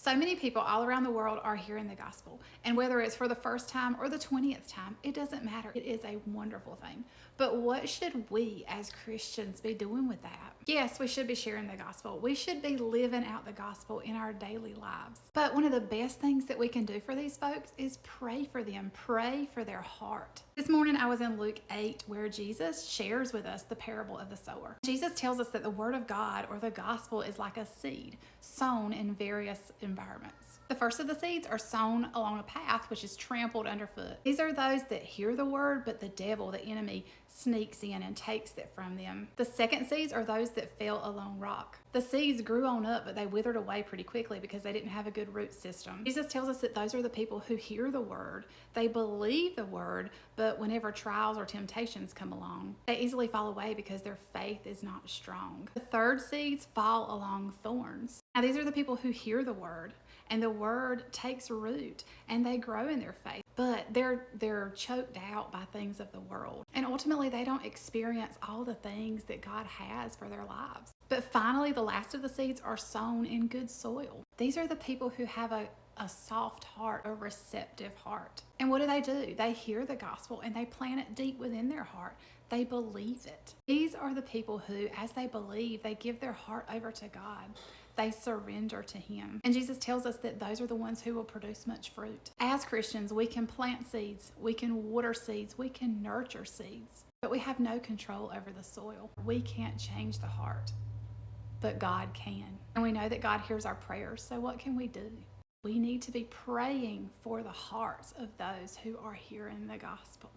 So many people all around the world are hearing the gospel. And whether it's for the first time or the 20th time, it doesn't matter. It is a wonderful thing. But what should we as Christians be doing with that? Yes, we should be sharing the gospel. We should be living out the gospel in our daily lives. But one of the best things that we can do for these folks is pray for them, pray for their heart. This morning I was in Luke 8 where Jesus shares with us the parable of the sower. Jesus tells us that the word of God or the gospel is like a seed sown in various environments. The first of the seeds are sown along a path which is trampled underfoot. These are those that hear the word, but the devil, the enemy, sneaks in and takes it from them. The second seeds are those that fell along rock. The seeds grew on up, but they withered away pretty quickly because they didn't have a good root system. Jesus tells us that those are the people who hear the word, they believe the word, but whenever trials or temptations come along, they easily fall away because their faith is not strong. The third seeds fall along thorns. Now these are the people who hear the word, and the word takes root and they grow in their faith, but they're choked out by things of the world, and ultimately they don't experience all the things that God has for their lives. But finally, the last of the seeds are sown in good soil. These are the people who have a soft heart, a receptive heart. And what do? They hear the gospel and they plant it deep within their heart. They believe it. These are the people who, as they believe, they give their heart over to God. They surrender to Him. And Jesus tells us that those are the ones who will produce much fruit. As Christians, we can plant seeds, we can water seeds, we can nurture seeds, but we have no control over the soil. We can't change the heart, but God can. And we know that God hears our prayers, so what can we do? We need to be praying for the hearts of those who are hearing the gospel.